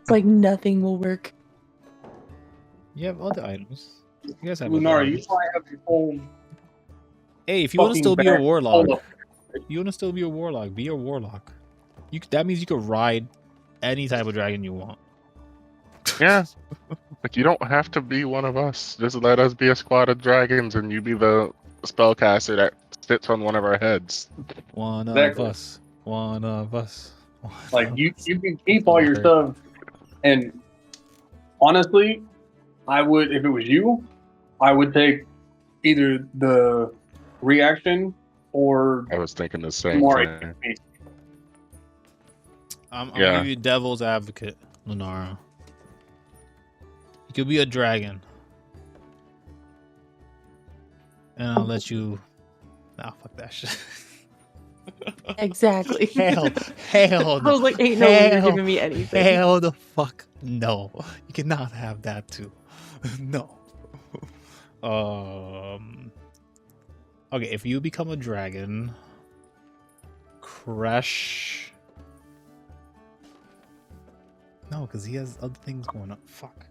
It's like nothing will work. You have other items. You guys have other Lunara, you items. probably have your whole Hey, if you want to fucking still be a back warlock, full of- you want to still be a warlock, be a warlock. That means you could ride any type of dragon you want. Yeah. Like, you don't have to be one of us. Just let us be a squad of dragons and you be the spellcaster that sits on one of our heads. One of Exactly. us. One of us. One Like of you us. can keep That's all all I your heard. stuff. And honestly, I would, if it was you, I would take either the reaction or I was thinking the same more thing. HP. I'm Yeah. gonna give you devil's advocate, Lunara. You could be a dragon. And I'll let you. Nah, fuck that shit. Exactly. Hell I no. was like, ain't no way you're Hell- giving me anything. Hell the fuck no. You cannot have that too. No. Okay, if you become a dragon, Crash. No, because he has other things going on. Fuck.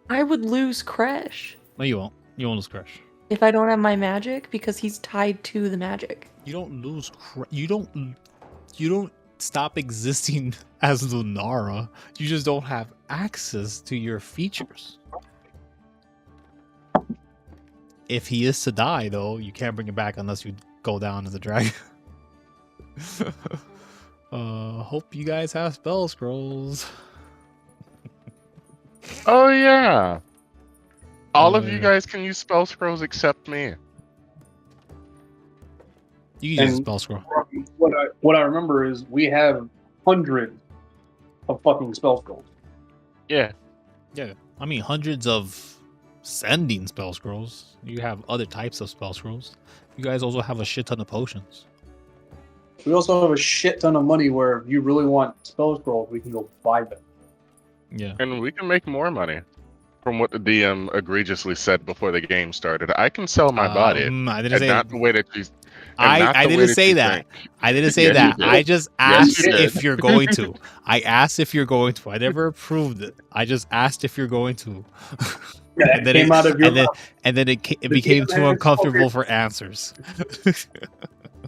I would lose Crash No, you won't. You won't lose Crash. if I don't have my magic because he's tied to the magic. You don't lose. You don't stop existing as Lunara. You just don't have access to your features. If he is to die, though, you can't bring him back unless you go down as a dragon. Hope you guys have spell scrolls. Oh, yeah. All of you Yeah. guys can use spell scrolls except me. You can use a And- spell scroll. What I remember is we have hundreds of fucking spell scrolls. Yeah. Yeah, I mean hundreds of sending spell scrolls. You have other types of spell scrolls. You guys also have a shit ton of potions. We also have a shit ton of money where if you really want spell scrolls, we can go buy them. Yeah. And we can make more money. From what the DM egregiously said before the game started. I can sell my body. I didn't And say not the way that you... I didn't say that. I didn't say Yes, you that. did. I just Yes, asked you did. if you're going to. I asked if you're going to. I never approved it. I just asked if you're going to. Yeah, And then came out of your mouth. and then it The became DM too has uncomfortable for answers.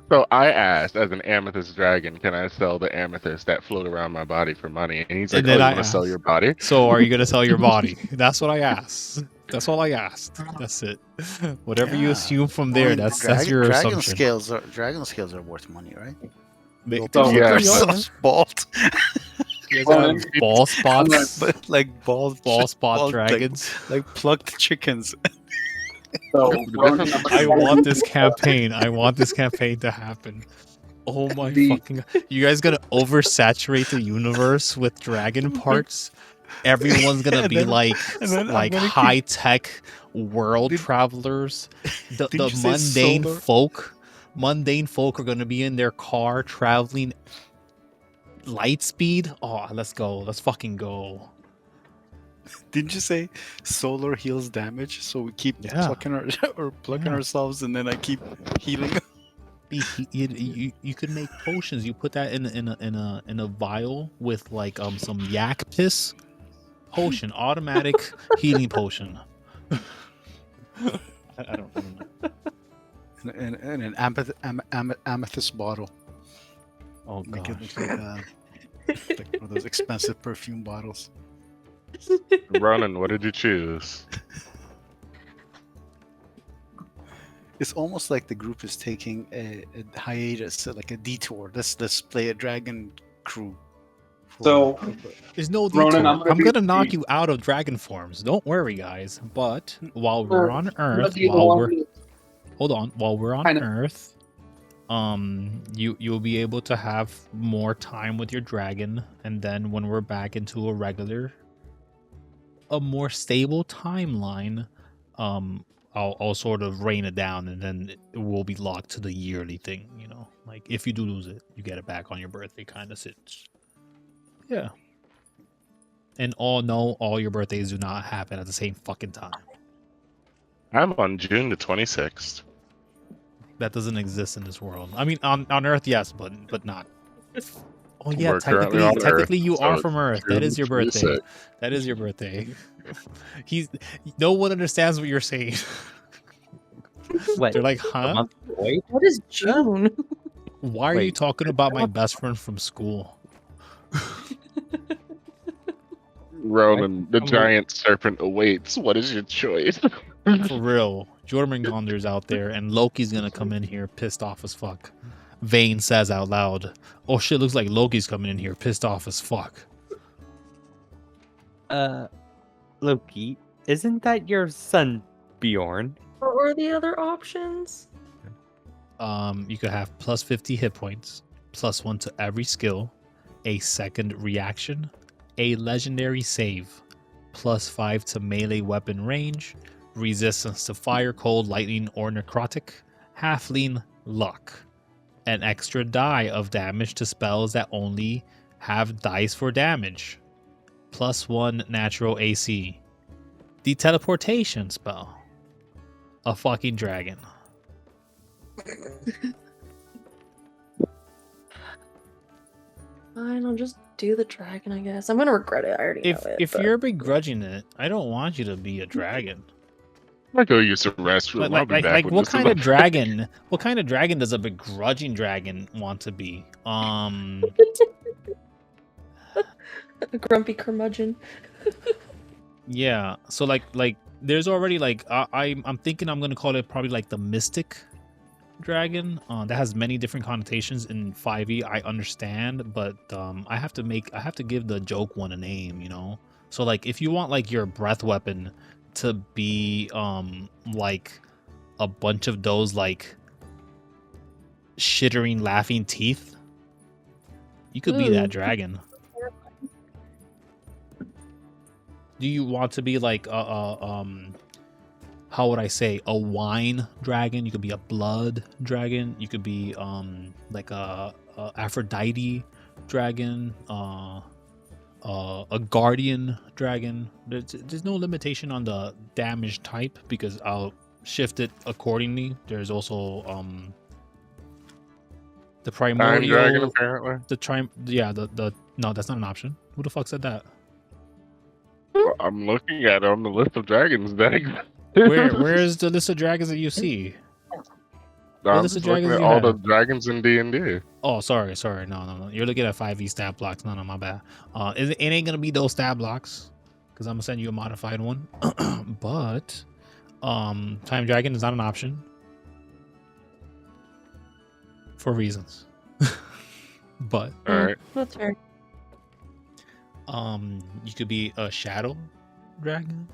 So I asked, as an amethyst dragon, can I sell the amethyst that float around my body for money? And he's like, And oh, then you I want to sell asked. your body? So are you gonna sell your body? That's what I asked. That's all I asked. That's it. Whatever you Yeah. assume from I there, mean, that's your dragon assumption. Dragon scales are worth money, right? They- So- they Yeah, are. so bald. You guys Ronin, have ball spots, But like bald, ball spot bald, dragons. like plucked chickens. So, The Ronin, difference- I want this campaign. I want this campaign to happen. Oh my The- fucking! You guys gonna oversaturate the universe with dragon parts? Everyone's gonna And be then- like and then I'm like gonna keep- high tech world Did- travelers. The Didn't you say mundane solar? mundane folk are gonna be in their car traveling light speed. Oh, let's go. Let's fucking go. Didn't you say solar heals damage? So we keep Yeah. plucking Yeah. ourselves, and then I keep healing. You could make potions. You put that in a vial with like some yak piss. Potion, automatic healing potion. I don't know. And an amethyst bottle. Oh Make god. it look like one of those expensive perfume bottles. Ronin, what did you choose? It's almost like the group is taking a hiatus, like a detour. Let's play a dragon crew. So- There's no detour. Ronan, I'm I'm gonna, gonna be- knock you out of dragon forms. Don't worry, guys. But while we're on Earth, Be the while one we're who- hold on, while we're on Kinda. Earth, you'll be able to have more time with your dragon, and then when we're back into a more stable timeline, I'll sort of rein it down, and then it will be locked to the yearly thing. You know, like if you do lose it, you get it back on your birthday, kind of sits. Yeah. And all your birthdays do not happen at the same fucking time. I'm on June the 26th. That doesn't exist in this world. I mean, on Earth, yes, but not. Oh yeah, We're currently technically, on technically Earth, you so are it's from Earth. That June is your birthday. 26th. That is your birthday. No one understands what you're saying. Wait, They're like, a huh? month away? What is June? Why are you Wait. talking about my best friend from school? Ronan, the I'm- giant serpent awaits. What is your choice? For real, Jormungandr's out there, and Loki's gonna come in here pissed off as fuck. Vane says out loud, "Oh shit, looks like Loki's coming in here pissed off as fuck." Loki, isn't that your son, Bjorn? What were the other options? You could have plus 50 hit points, plus 1 to every skill, a second reaction, a legendary save, plus 5 to melee weapon range, resistance to fire, cold, lightning, or necrotic, halfling luck, an extra die of damage to spells that only have dice for damage, plus 1 natural AC, the teleportation spell, a fucking dragon. Fine, I'll just do the dragon, I guess. I'm gonna regret it. I already know it. If but- you're begrudging it, I don't want you to be a dragon. I go use the restroom. I'll be back with what this kind of one. dragon? What kind of dragon does a begrudging dragon want to be? A grumpy curmudgeon. Yeah. So like there's already like I'm thinking I'm gonna call it probably like the mystic dragon. That has many different connotations in 5e. I understand, but I have to give the joke one a name, you know. So like if you want like your breath weapon to be like a bunch of those like shittering laughing teeth, you could be that dragon. Do you want to be like how would I say, a wine dragon? You could be a blood dragon. You could be like a Aphrodite dragon, a guardian dragon. There's no limitation on the damage type because I'll shift it accordingly. There's also the primordial Time dragon, apparently. the no, that's not an option. Who the fuck said that? Well, I'm looking at it on the list of dragons that exist. Where's the list of dragons that you see? I'm list just of looking dragons at you all have? the dragons in D&D. Oh, sorry. No. You're looking at 5e stat blocks. No, my bad. It ain't gonna be those stat blocks because I'm gonna send you a modified one. But time dragon is not an option for reasons. But All right. That's fair. you could be a shadow dragon.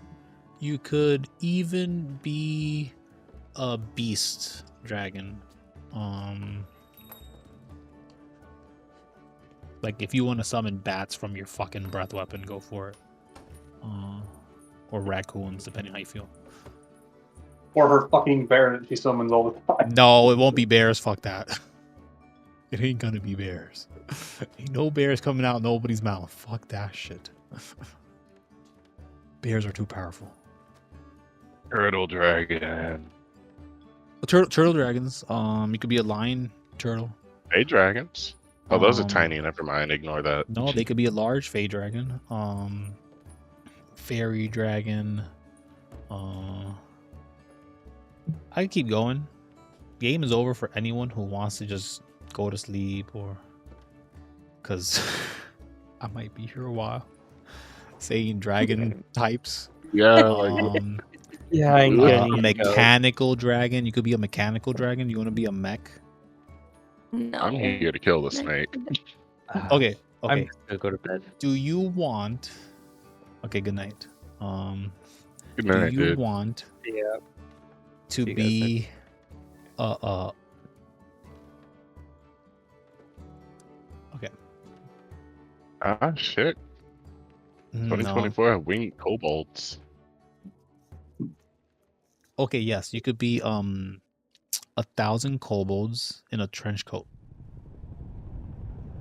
You could even be a beast dragon. Like if you want to summon bats from your fucking breath weapon, go for it. Or raccoons, depending how you feel. Or her fucking bear that she summons all the time. No, it won't be bears. Fuck that. It ain't gonna be bears. Ain't no bears coming out nobody's mouth. Fuck that shit. Bears are too powerful. Turtle dragon. Turtle dragons. You could be a lion turtle. Hey, dragons. Oh, those are Um, tiny. Never mind. Ignore that. No, they could be a large fey dragon. Fairy dragon. I could keep going. Game is over for anyone who wants to just go to sleep or because I might be here a while. Saying dragon types. Yeah, like Yeah, I A get it. mechanical dragon. You could be a mechanical dragon. You want to be a mech? No. I'm here to kill the snake. Okay. I'm Okay. just gonna go to bed. Do you want? Okay. Good night. Good Do night, you dude. want Yeah. to See you guys be okay. Ah, shit. No. 2024 have winged kobolds. Okay, yes, you could be 1,000 kobolds in a trench coat.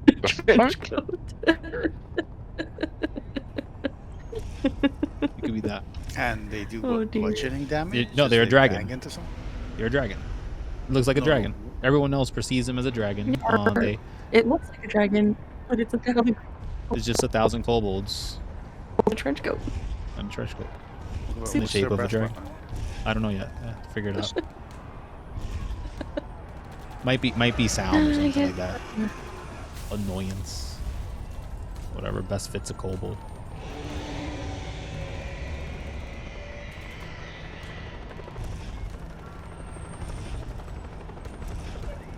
The Trench fuck? coat. You could be that. And they do Oh, what, dear. bludgeoning damage? No, Just they're a like dragon. bang into something? You're a dragon. It looks like a No. dragon. Everyone else perceives him as a dragon. Yeah. It looks like a dragon, but it's a dragon It's just 1,000 kobolds with a trench coat. and a trench coat. What- the what's shape their of a breath dragon. weapon? I don't know yet. Figure it out. might be sound or something like that. Annoyance. Whatever best fits a kobold.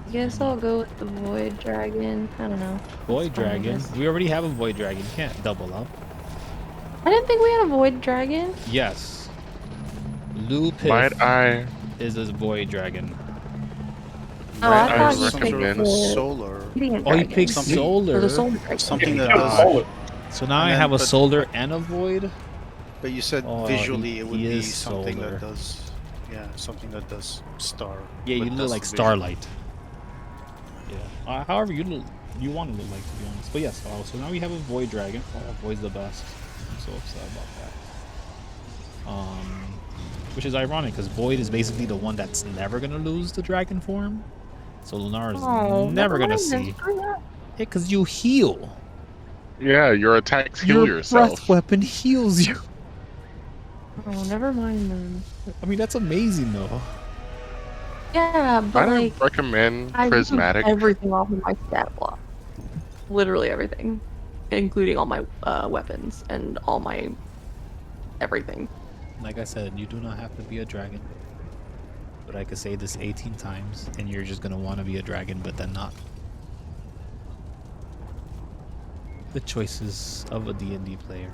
I guess I'll go with the Void Dragon. I don't know. Void That's fine, I Dragon. guess. We already have a Void Dragon. You can't double up. I didn't think we had a Void Dragon. Yes. Lou Might Piff I is a Void Dragon. Oh, Might I I thought you some picked sort of recommend- a the solar, Radiant Oh, you Dragon. picked Something- Or Solar. the Solar Dragon. something Oh that my does. God. So now And I then- have a but- Solar and a Void? But you said Oh, visually it would he be is something solar. that does, yeah, something that does star. Yeah, you but look does like vision. Starlight. Yeah. However, you want to look like, to be honest. But yes, so now we have a Void Dragon. Oh, Void's the best. I'm so upset about that. Which is ironic because Void is basically the one that's never gonna lose the dragon form. So Lunara's Oh, never gonna mind then. see. Screw that. Yeah, because you heal. Yeah, your attacks heal Your yourself. breath weapon heals you. Oh, never mind then. I mean, that's amazing though. Yeah, but Might like I recommend I use prismatic? everything off of my stat block. Literally everything, including all my weapons and all my everything. Like I said, you do not have to be a dragon. But I could say this 18 times, and you're just gonna want to be a dragon, but then not. The choices of a D&D player.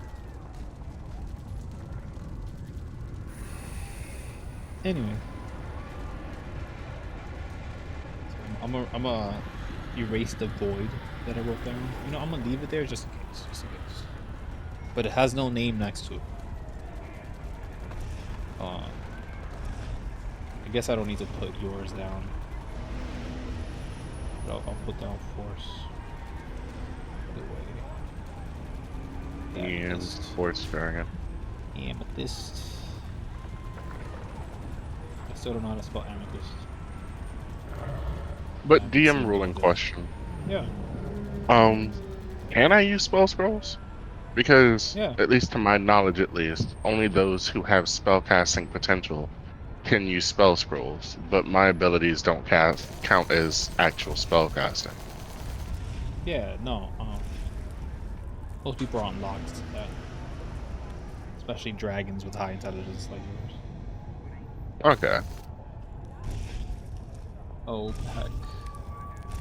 Anyway. So I'm gonna erase the void that I wrote down. You know, I'm gonna leave it there just in case. Just in case. But it has no name next to it. I guess I don't need to put yours down. But I'll put down force. The way. And Amethyst. Force Dragon. Amethyst. I still don't know how to spell amethyst. But Yeah, DM same ruling thing. question. Yeah. Can I use spell scrolls? Because, Yeah. at least to my knowledge at least, only those who have spellcasting potential can use spell scrolls, but my abilities don't count as actual spellcasting. Yeah, no. Most people are unlocked to that. Especially dragons with high intelligence like yours. Okay. Oh, heck.